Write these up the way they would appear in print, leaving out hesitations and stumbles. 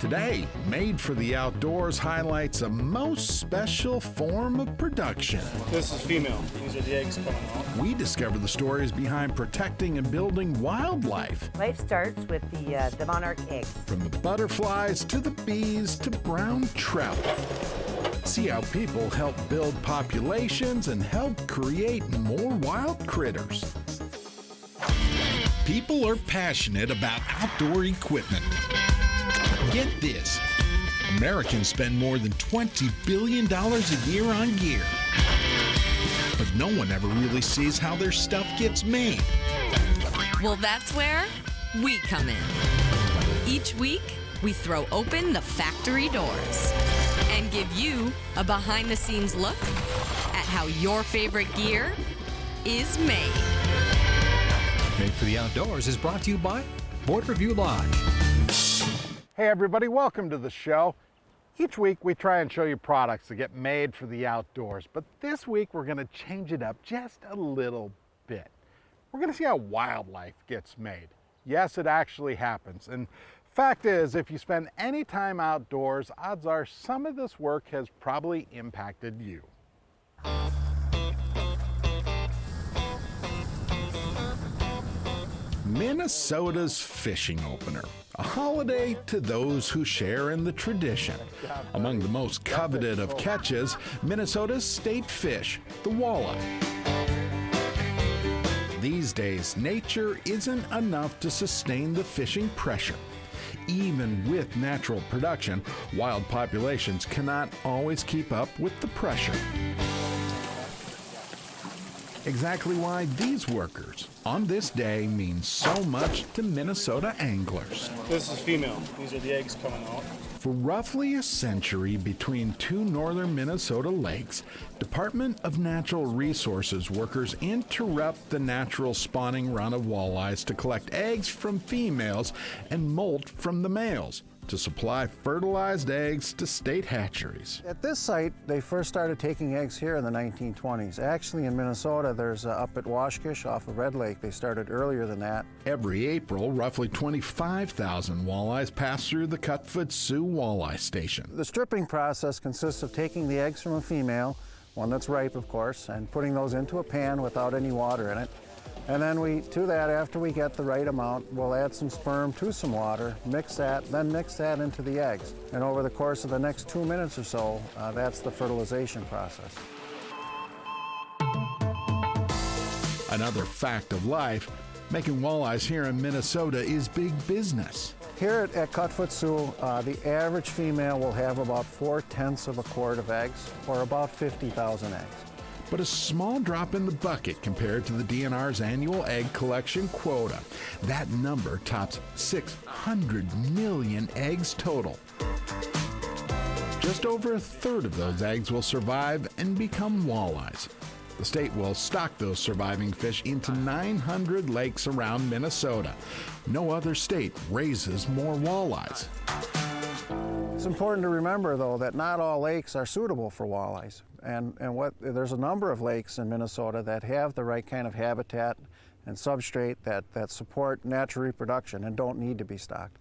Today, Made for the Outdoors highlights a most special form of production. This is female. These are the eggs coming out. We discover the stories behind protecting and building wildlife. Life starts with the monarch egg. From the butterflies to the bees to brown trout. See how people help build populations and help create more wild critters. People are passionate about outdoor equipment. Get this, Americans spend more than $20 billion a year on gear. But no one ever really sees how their stuff gets made. Well, that's where we come in. Each week, we throw open the factory doors and give you a behind-the-scenes look at how your favorite gear is made. Made for the Outdoors is brought to you by Border View Lodge. Hey everybody, welcome to the show. Each week we try and show you products that get made for the outdoors, but this week we're going to change it up just a little bit. We're going to see how wildlife gets made. Yes, it actually happens. And fact is, if you spend any time outdoors, odds are some of this work has probably impacted you. Minnesota's fishing opener, a holiday to those who share in the tradition. Among the most coveted of catches, Minnesota's state fish, the walleye. These days, nature isn't enough to sustain the fishing pressure. Even with natural production, wild populations cannot always keep up with the pressure. Exactly why these workers on this day mean so much to Minnesota anglers. This is female. These are the eggs coming out. For roughly a century between two northern Minnesota lakes, Department of Natural Resources workers interrupt the natural spawning run of walleyes to collect eggs from females and molt from the males to supply fertilized eggs to state hatcheries. At this site, they first started taking eggs here in the 1920s. Actually, in Minnesota, there's up at Washkish off of Red Lake. They started earlier than that. Every April, roughly 25,000 walleyes pass through the Cutfoot Sioux Walleye Station. The stripping process consists of taking the eggs from a female, one that's ripe, of course, and putting those into a pan without any water in it. And then after we get the right amount, we'll add some sperm to some water, mix that into the eggs. And over the course of the next 2 minutes or so, that's the fertilization process. Another fact of life, making walleyes here in Minnesota is big business. Here at Cutfoot Sioux, the average female will have about 4/10 of a quart of eggs, or about 50,000 eggs. But a small drop in the bucket compared to the DNR's annual egg collection quota. That number tops 600 million eggs total. Just over a third of those eggs will survive and become walleyes. The state will stock those surviving fish into 900 lakes around Minnesota. No other state raises more walleyes. It's important to remember, though, that not all lakes are suitable for walleyes. There's a number of lakes in Minnesota that have the right kind of habitat and substrate that support natural reproduction and don't need to be stocked.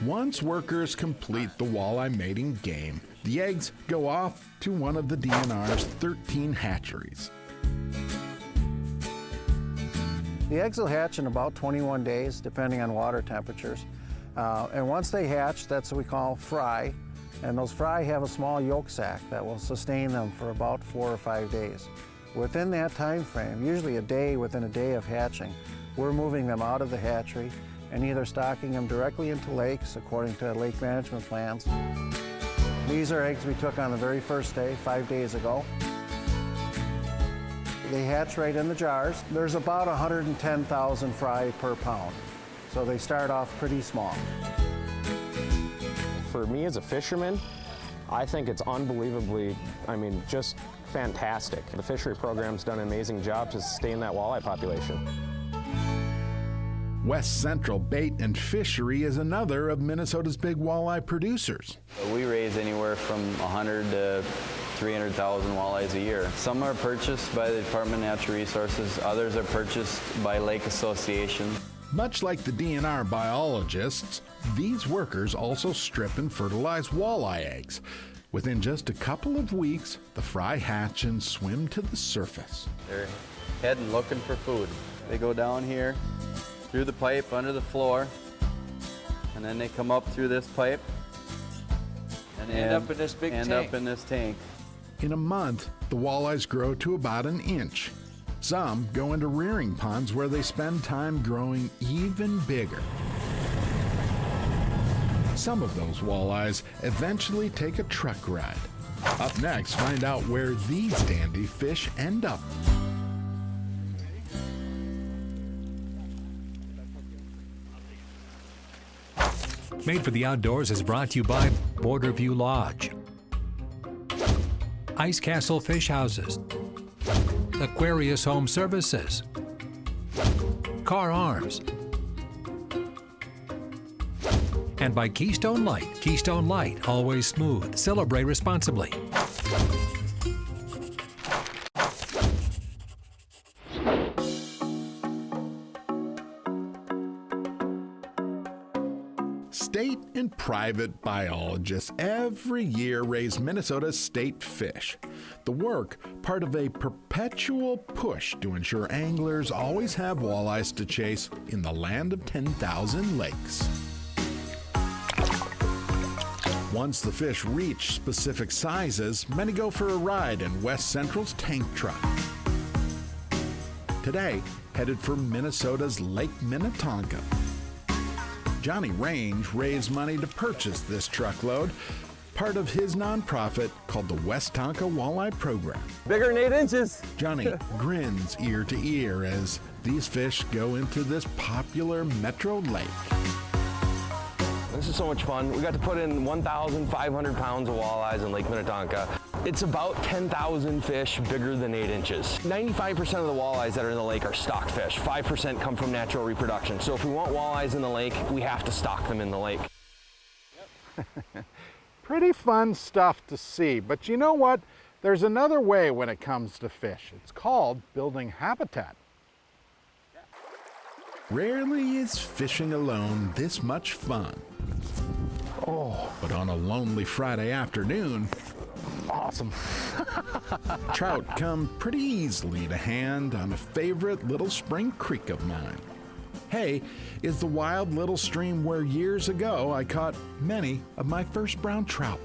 Once workers complete the walleye mating game, the eggs go off to one of the DNR's 13 hatcheries. The eggs will hatch in about 21 days, depending on water temperatures. And once they hatch, that's what we call fry. And those fry have a small yolk sac that will sustain them for about 4 or 5 days. Within that time frame, usually within a day of hatching, we're moving them out of the hatchery and either stocking them directly into lakes according to lake management plans. These are eggs we took on the very first day, 5 days ago. They hatch right in the jars. There's about 110,000 fry per pound, so they start off pretty small. For me as a fisherman, I think it's unbelievably, just fantastic. The fishery program's done an amazing job to sustain that walleye population. West Central Bait and Fishery is another of Minnesota's big walleye producers. We raise anywhere from 100 to 300,000 walleyes a year. Some are purchased by the Department of Natural Resources, others are purchased by lake associations. Much like the DNR biologists, these workers also strip and fertilize walleye eggs. Within just a couple of weeks, the fry hatch and swim to the surface. They're heading looking for food. They go down here, through the pipe, under the floor, and then they come up through this pipe and end up in this big tank. Up in this tank. In a month, the walleyes grow to about an inch. Some go into rearing ponds where they spend time growing even bigger. Some of those walleyes eventually take a truck ride. Up next, find out where these dandy fish end up. Made for the Outdoors is brought to you by Borderview Lodge, Ice Castle Fish Houses, Aquarius Home Services, Car Arms, and by Keystone Light. Keystone Light, always smooth. Celebrate responsibly. State and private biologists every year raise Minnesota's state fish. The work, part of a perpetual push to ensure anglers always have walleyes to chase in the land of 10,000 lakes. Once the fish reach specific sizes, many go for a ride in West Central's tank truck. Today, headed for Minnesota's Lake Minnetonka. Johnny Range raised money to purchase this truckload, part of his nonprofit called the West Tonka Walleye Program. Bigger than 8 inches. Johnny grins ear to ear as these fish go into this popular metro lake. This is so much fun. We got to put in 1,500 pounds of walleyes in Lake Minnetonka. It's about 10,000 fish bigger than 8 inches. 95% of the walleyes that are in the lake are stock fish. 5% come from natural reproduction. So if we want walleyes in the lake, we have to stock them in the lake. Pretty fun stuff to see, but you know what? There's another way when it comes to fish. It's called building habitat. Rarely is fishing alone this much fun. Oh, But on a lonely Friday afternoon, awesome. trout come pretty easily to hand on a favorite little spring creek of mine. Hay is the wild little stream where years ago I caught many of my first brown trout.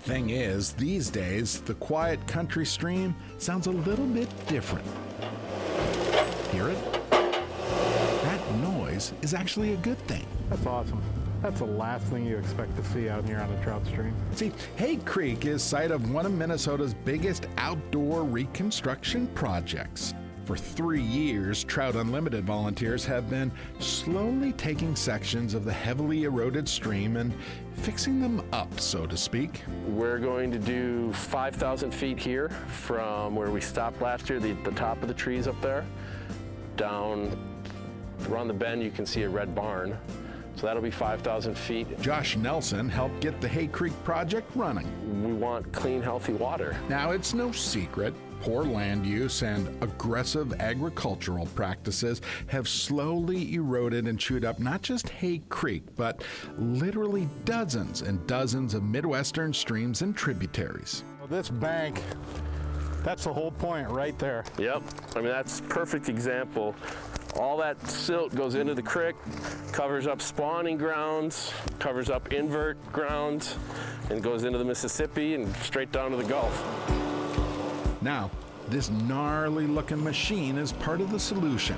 Thing is, these days, the quiet country stream sounds a little bit different. Hear it? That noise is actually a good thing. That's awesome. That's the last thing you expect to see out here on a trout stream. See, Hay Creek is site of one of Minnesota's biggest outdoor reconstruction projects. For 3 years, Trout Unlimited volunteers have been slowly taking sections of the heavily eroded stream and fixing them up, so to speak. We're going to do 5,000 feet here from where we stopped last year, the top of the trees up there, down around the bend you can see a red barn. So that'll be 5,000 feet. Josh Nelson helped get the Hay Creek project running. We want clean, healthy water. Now, it's no secret, poor land use and aggressive agricultural practices have slowly eroded and chewed up not just Hay Creek, but literally dozens and dozens of Midwestern streams and tributaries. This bank, that's the whole point right there. Yep, I mean that's a perfect example. All that silt goes into the creek, covers up spawning grounds, covers up invert grounds, and goes into the Mississippi and straight down to the Gulf. Now, this gnarly looking machine is part of the solution.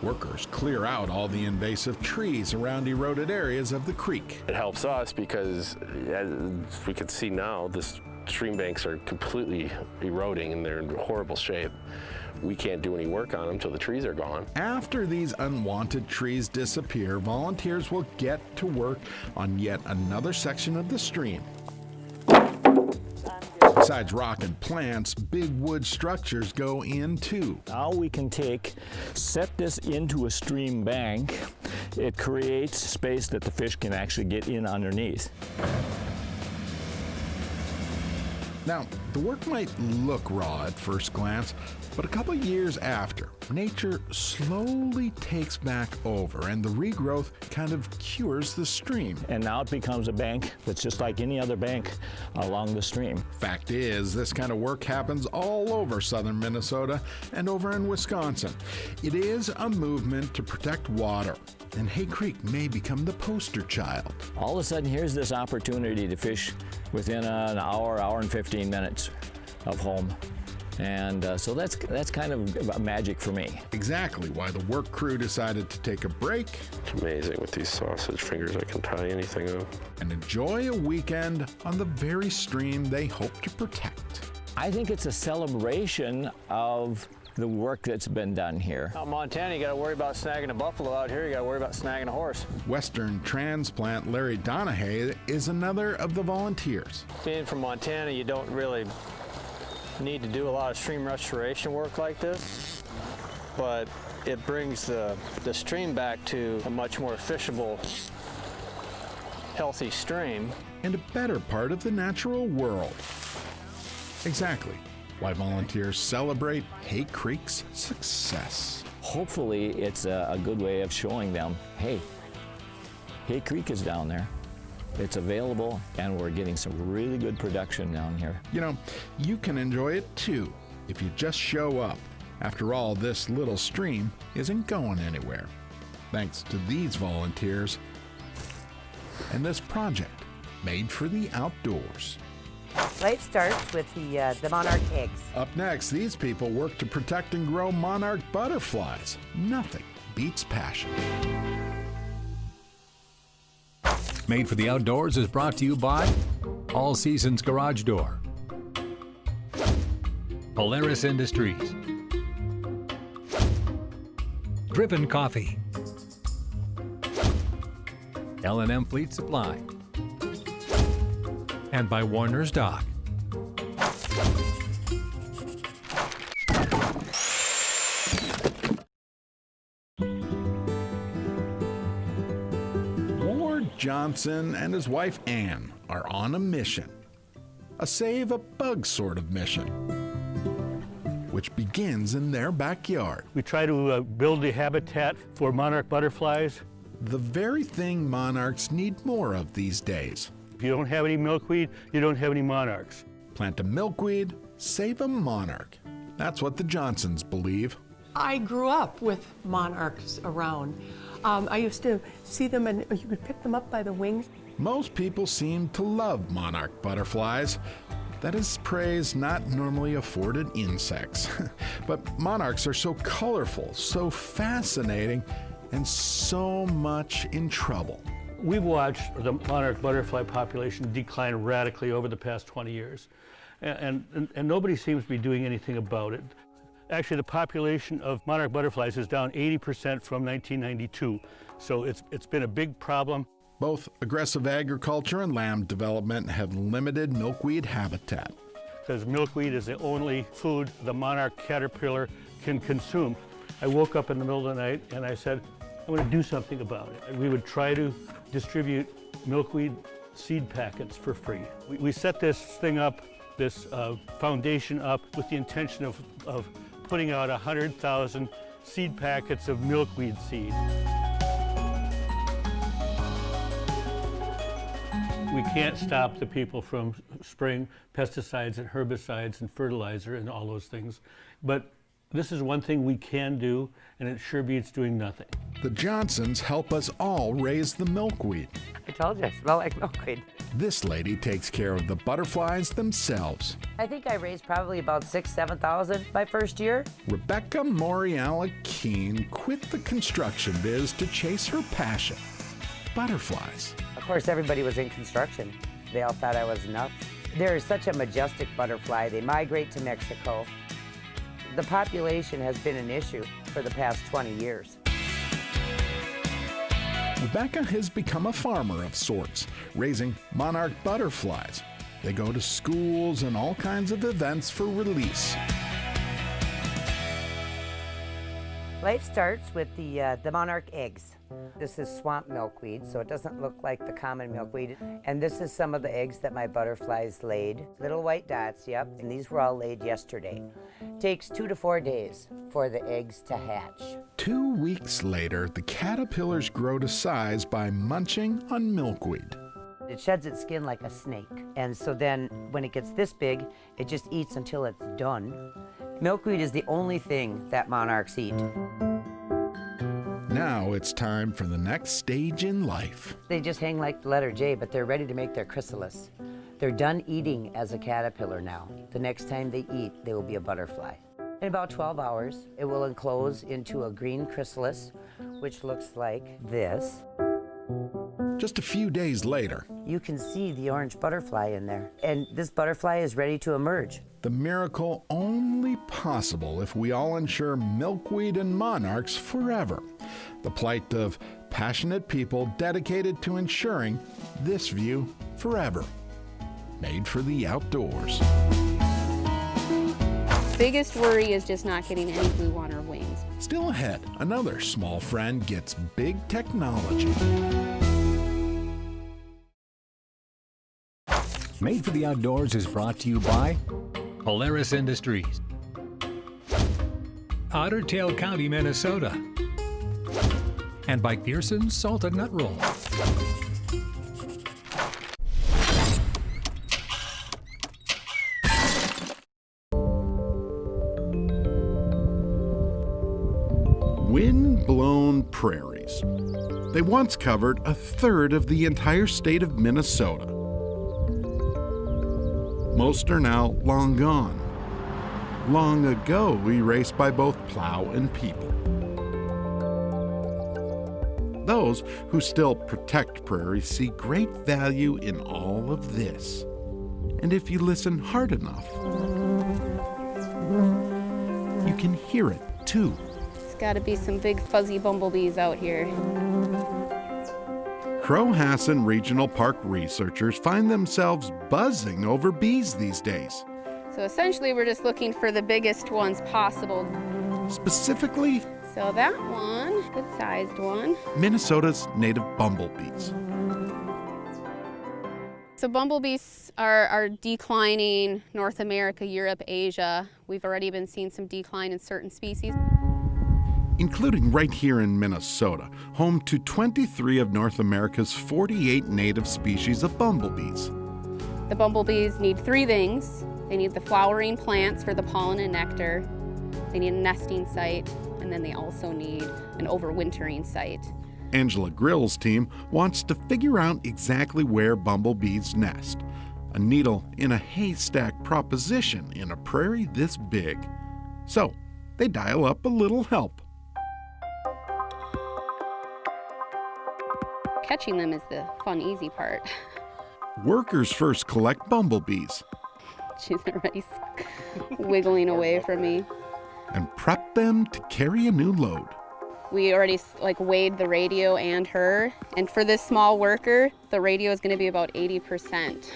Workers clear out all the invasive trees around eroded areas of the creek. It helps us because, as we can see now, the stream banks are completely eroding and they're in horrible shape. We can't do any work on them until the trees are gone. After these unwanted trees disappear, volunteers will get to work on yet another section of the stream. Besides rock and plants, big wood structures go in too. Now we can set this into a stream bank. It creates space that the fish can actually get in underneath. Now, the work might look raw at first glance, but a couple years after, nature slowly takes back over and the regrowth kind of cures the stream. And now it becomes a bank that's just like any other bank along the stream. Fact is, this kind of work happens all over southern Minnesota and over in Wisconsin. It is a movement to protect water, and Hay Creek may become the poster child. All of a sudden, here's this opportunity to fish within an hour, hour and 15 minutes of home. And so that's kind of magic for me. Exactly why the work crew decided to take a break. It's amazing with these sausage fingers, I can tie anything up. And enjoy a weekend on the very stream they hope to protect. I think it's a celebration of the work that's been done here. Out in Montana, you got to worry about snagging a buffalo. Out here, you got to worry about snagging a horse. Western transplant Larry Donahue is another of the volunteers. Being from Montana, you don't really need to do a lot of stream restoration work like this, but it brings the stream back to a much more fishable, healthy stream. And a better part of the natural world. Exactly why volunteers celebrate Hay Creek's success. Hopefully it's a good way of showing them, hey, Hay Creek is down there. It's available, and we're getting some really good production down here. You know, you can enjoy it too if you just show up. After all, this little stream isn't going anywhere. Thanks to these volunteers and this project made for the outdoors. Life starts with the Monarch eggs. Up next, these people work to protect and grow Monarch Butterflies. Nothing beats passion. Made for the Outdoors is brought to you by All Seasons Garage Door, Polaris Industries, Driven Coffee, L&M Fleet Supply, and by Warner's Dock. Johnson and his wife Ann are on a mission, a save a bug sort of mission, which begins in their backyard. We try to build a habitat for monarch butterflies. The very thing monarchs need more of these days. If you don't have any milkweed, you don't have any monarchs. Plant a milkweed, save a monarch. That's what the Johnsons believe. I grew up with monarchs around. I used to see them, and you could pick them up by the wings. Most people seem to love monarch butterflies. That is praise not normally afforded insects. But monarchs are so colorful, so fascinating, and so much in trouble. We've watched the monarch butterfly population decline radically over the past 20 years, and nobody seems to be doing anything about it. Actually, the population of monarch butterflies is down 80% from 1992, so it's been a big problem. Both aggressive agriculture and land development have limited milkweed habitat. Because milkweed is the only food the monarch caterpillar can consume. I woke up in the middle of the night and I said, I'm going to do something about it. And we would try to distribute milkweed seed packets for free. We set this thing up, this foundation up, with the intention of putting out 100,000 seed packets of milkweed seed. We can't stop the people from spraying pesticides and herbicides and fertilizer and all those things, but this is one thing we can do, and it sure beats doing nothing. The Johnsons help us all raise the milkweed. I told you, I smell like milkweed. This lady takes care of the butterflies themselves. I think I raised probably about 6,000 to 7,000 my first year. Rebecca Moriala Keene quit the construction biz to chase her passion, butterflies. Of course, everybody was in construction. They all thought I was nuts. They're such a majestic butterfly. They migrate to Mexico. The population has been an issue for the past 20 years. Rebecca has become a farmer of sorts, raising monarch butterflies. They go to schools and all kinds of events for release. Life starts with the Monarch eggs. This is swamp milkweed, so it doesn't look like the common milkweed. And this is some of the eggs that my butterflies laid. Little white dots, yep, and these were all laid yesterday. Takes 2 to 4 days for the eggs to hatch. 2 weeks later, the caterpillars grow to size by munching on milkweed. It sheds its skin like a snake. And so then when it gets this big, it just eats until it's done. Milkweed is the only thing that monarchs eat. Now it's time for the next stage in life. They just hang like the letter J, but they're ready to make their chrysalis. They're done eating as a caterpillar now. The next time they eat, they will be a butterfly. In about 12 hours, it will enclose into a green chrysalis, which looks like this. Just a few days later, you can see the orange butterfly in there. And this butterfly is ready to emerge. The miracle only possible if we all ensure milkweed and monarchs forever. The plight of passionate people dedicated to ensuring this view forever. Made for the outdoors. Biggest worry is just not getting any glue on her wings. Still ahead, another small friend gets big technology. Made for the Outdoors is brought to you by Polaris Industries, Otter Tail County, Minnesota, and by Pearson's Salted Nut Roll. Wind-blown prairies. They once covered a third of the entire state of Minnesota. Most are now long gone, long ago erased by both plow and people. Those who still protect prairies see great value in all of this. And if you listen hard enough, you can hear it too. It's got to be some big fuzzy bumblebees out here. Crow-Hassan Regional Park researchers find themselves buzzing over bees these days. So essentially we're just looking for the biggest ones possible. Specifically, so that one, good sized one. Minnesota's native bumblebees. So bumblebees are declining North America, Europe, Asia. We've already been seeing some decline in certain species. Including right here in Minnesota, home to 23 of North America's 48 native species of bumblebees. The bumblebees need 3 things. They need the flowering plants for the pollen and nectar, they need a nesting site, and then they also need an overwintering site. Angela Grill's team wants to figure out exactly where bumblebees nest, a needle in a haystack proposition in a prairie this big. So they dial up a little help. Catching them is the fun, easy part. Workers first collect bumblebees. She's already wiggling away from me. And prep them to carry a new load. We already weighed the radio and her, and for this small worker, the radio is going to be about 80%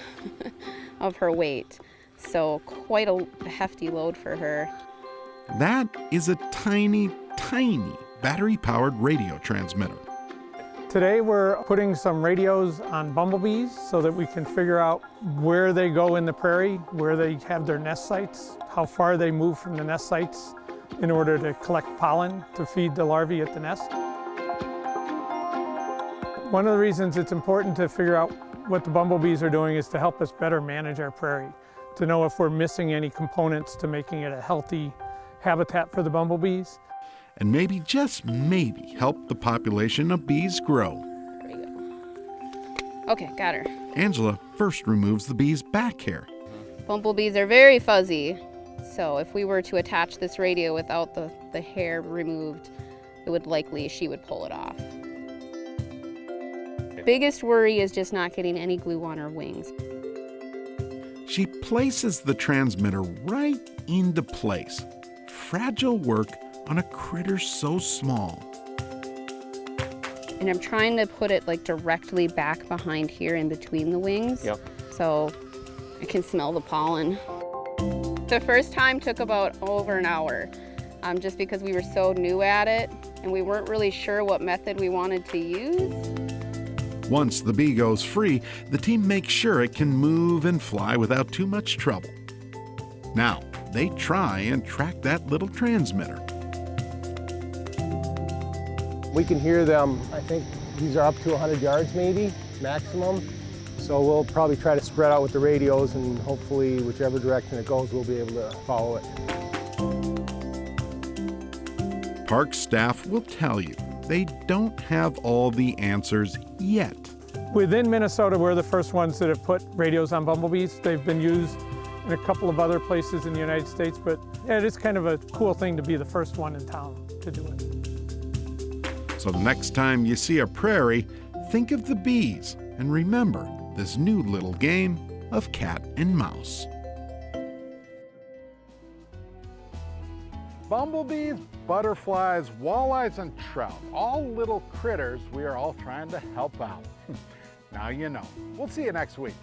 of her weight. So quite a hefty load for her. That is a tiny, tiny battery-powered radio transmitter. Today we're putting some radios on bumblebees so that we can figure out where they go in the prairie, where they have their nest sites, how far they move from the nest sites in order to collect pollen to feed the larvae at the nest. One of the reasons it's important to figure out what the bumblebees are doing is to help us better manage our prairie, to know if we're missing any components to making it a healthy habitat for the bumblebees. And maybe, just maybe, help the population of bees grow. There you go. Okay, got her. Angela first removes the bee's back hair. Bumblebees are very fuzzy, so if we were to attach this radio without the hair removed, she would pull it off. Biggest worry is just not getting any glue on her wings. She places the transmitter right into place. Fragile work on a critter so small. And I'm trying to put it directly back behind here in between the wings. Yep. So I can smell the pollen. The first time took about over an hour. just because we were so new at it and we weren't really sure what method we wanted to use. Once the bee goes free, the team makes sure it can move and fly without too much trouble. Now, they try and track that little transmitter. We can hear them, I think these are up to 100 yards maybe, maximum. So we'll probably try to spread out with the radios, and hopefully whichever direction it goes, we'll be able to follow it. Park staff will tell you they don't have all the answers yet. Within Minnesota, we're the first ones that have put radios on bumblebees. They've been used in a couple of other places in the United States, but yeah, it is kind of a cool thing to be the first one in town to do it. So the next time you see a prairie, think of the bees and remember this new little game of cat and mouse. Bumblebees, butterflies, walleyes, and trout, all little critters we are all trying to help out. Now you know. We'll see you next week.